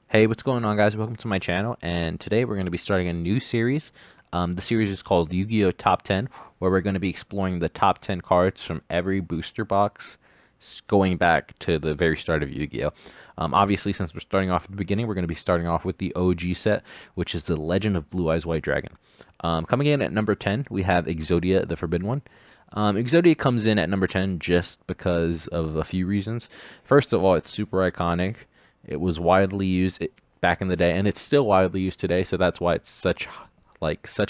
Hey, what's going on, guys? Welcome to my channel, and today we're going to be starting a new series. The series is called Yu-Gi-Oh! Top 10, where we're going to be exploring the top 10 cards from every booster box, going back to the very start of Yu-Gi-Oh! Obviously, since we're starting off at the beginning, we're going to be starting off with the OG set, which is the Legend of Blue Eyes White Dragon. Coming in at number 10, we have Exodia, the Forbidden One. Exodia comes in at number 10 just because of a few reasons. First of all, it's super iconic. It was widely used back in the day, and it's still widely used today. So that's why it's such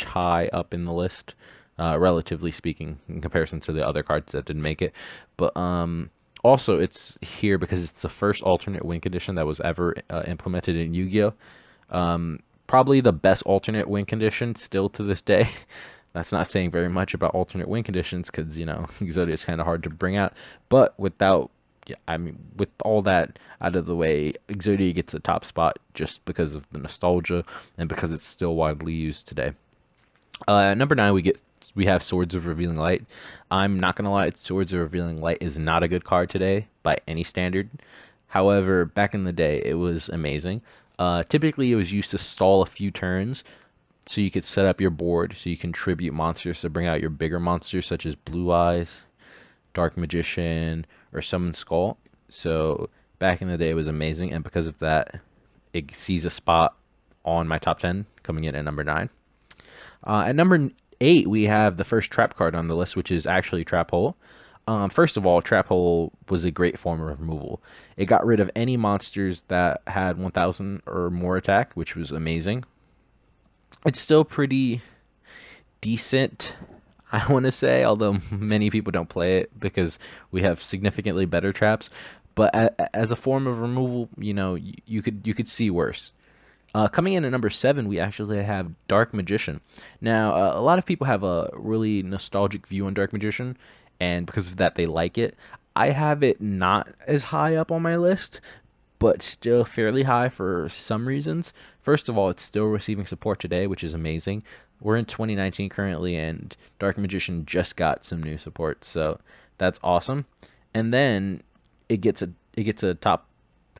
high up in the list, relatively speaking, in comparison to the other cards that didn't make it. But also it's here because it's the first alternate win condition that was ever implemented in Yu-Gi-Oh. Probably the best alternate win condition still to this day. That's not saying very much about alternate win conditions because Exodia is kind of hard to bring out. But without, yeah, I mean, with all that out of the way, Exodia gets a top spot just because of the nostalgia and because it's still widely used today. Number 9, we have Swords of Revealing Light. I'm not gonna lie, Swords of Revealing Light is not a good card today by any standard. However, back in the day, it was amazing. Typically, it was used to stall a few turns so you could set up your board so you can tribute monsters to bring out your bigger monsters such as Blue Eyes, Dark Magician, or Summon Skull. So back in the day, it was amazing, and because of that, it sees a spot on my top 10, coming in at number 9. At number 8, we have the first trap card on the list, which is actually Trap Hole. First of all, Trap Hole was a great form of removal. It got rid of any monsters that had 1000 or more attack, which was amazing. It's still pretty decent, I want to say, although many people don't play it because we have significantly better traps. But as a form of removal, you could see worse. Coming in at number 7, we actually have Dark Magician. Now, a lot of people have a really nostalgic view on Dark Magician, and because of that, they like it. I have it not as high up on my list, but still fairly high for some reasons. First of all, it's still receiving support today, which is amazing. We're in 2019 currently, and Dark Magician just got some new support, so that's awesome. And then it gets a top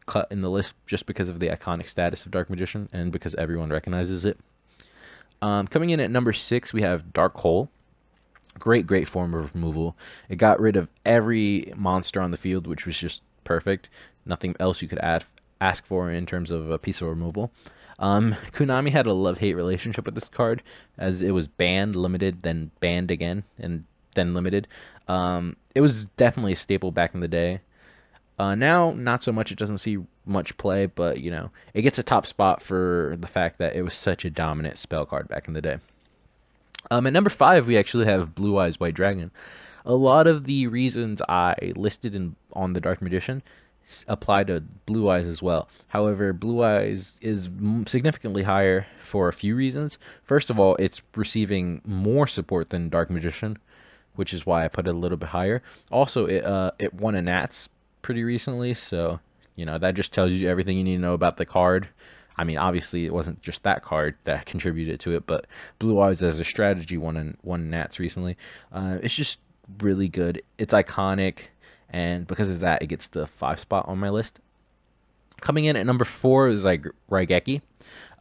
cut in the list just because of the iconic status of Dark Magician and because everyone recognizes it. Coming in at number 6, we have Dark Hole. Great form of removal. It got rid of every monster on the field, which was just perfect. Nothing else you could ask for in terms of a piece of removal. Konami had a love-hate relationship with this card, as it was banned, limited, then banned again, and then limited. It was definitely a staple back in the day. Now, not so much. It doesn't see much play, but it gets a top spot for the fact that it was such a dominant spell card back in the day. At number 5, we actually have Blue Eyes White Dragon. A lot of the reasons I listed on the Dark Magician apply to Blue Eyes as well. However, Blue Eyes is significantly higher for a few reasons. First of all, it's receiving more support than Dark Magician, which is why I put it a little bit higher. Also, it won a Nats pretty recently, so that just tells you everything you need to know about the card. I mean, obviously, it wasn't just that card that contributed to it, but Blue Eyes as a strategy won Nats recently. It's just really good. It's iconic, and because of that, it gets the 5 spot on my list. Coming in at number 4 is like Raigeki.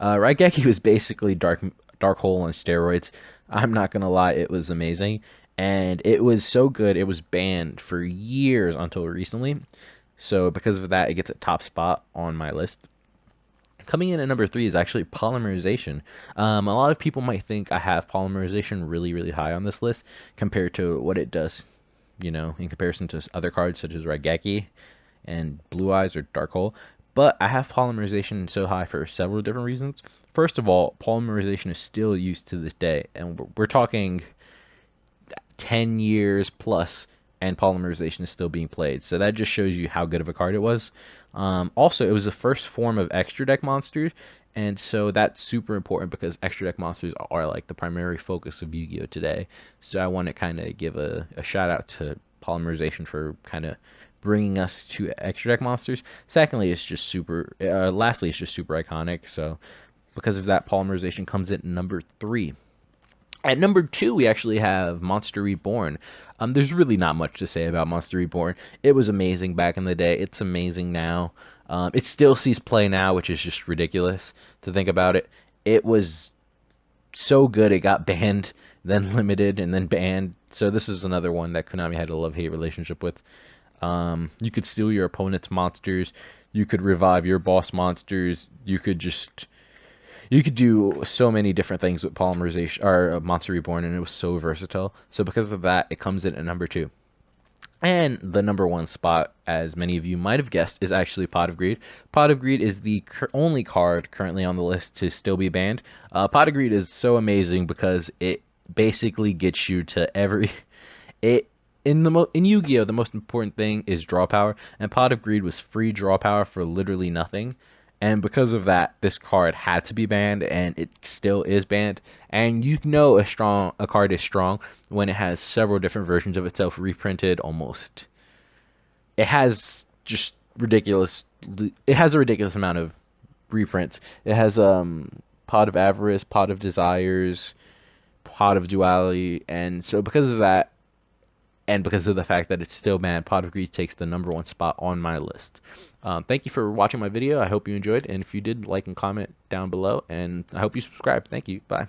Raigeki was basically Dark Hole on steroids. I'm not gonna lie, it was amazing, and it was so good. It was banned for years until recently. So because of that, it gets a top spot on my list. Coming in at number 3 is actually Polymerization. A lot of people might think I have Polymerization really high on this list compared to what it does, in comparison to other cards such as Raigeki and Blue Eyes or Dark Hole. But I have Polymerization so high for several different reasons. First of all, Polymerization is still used to this day, and we're talking 10 years plus, and Polymerization is still being played. So that just shows you how good of a card it was. Also, it was the first form of extra deck monsters, and so that's super important because extra deck monsters are like the primary focus of Yu-Gi-Oh today. So I want to kind of give a shout out to Polymerization for kind of bringing us to extra deck monsters. Secondly, it's just super. Lastly, it's just super iconic. So because of that, Polymerization comes in number 3. At number 2, we actually have Monster Reborn. There's really not much to say about Monster Reborn. It was amazing back in the day. It's amazing now. It still sees play now, which is just ridiculous to think about it. It was so good it got banned, then limited, and then banned. So this is another one that Konami had a love-hate relationship with. You could steal your opponent's monsters. You could revive your boss monsters. You could do so many different things with polymerization or Monster Reborn, and it was so versatile. So because of that, it comes in at number 2. And the number 1 spot, as many of you might have guessed, is actually Pot of Greed. Pot of Greed is the only card currently on the list to still be banned. Pot of Greed is so amazing because it basically gets you to every it in Yu-Gi-Oh, the most important thing is draw power, and Pot of Greed was free draw power for literally nothing. And because of that, this card had to be banned, and it still is banned. And you know a card is strong when it has several different versions of itself reprinted. Almost, it has just ridiculous. It has a ridiculous amount of reprints. It has Pot of Avarice, Pot of Desires, Pot of Duality, and so because of that, and because of the fact that it's still banned, Pot of Greed takes the number 1 spot on my list. Thank you for watching my video. I hope you enjoyed, and if you did, like and comment down below, and I hope you subscribe. Thank you. Bye.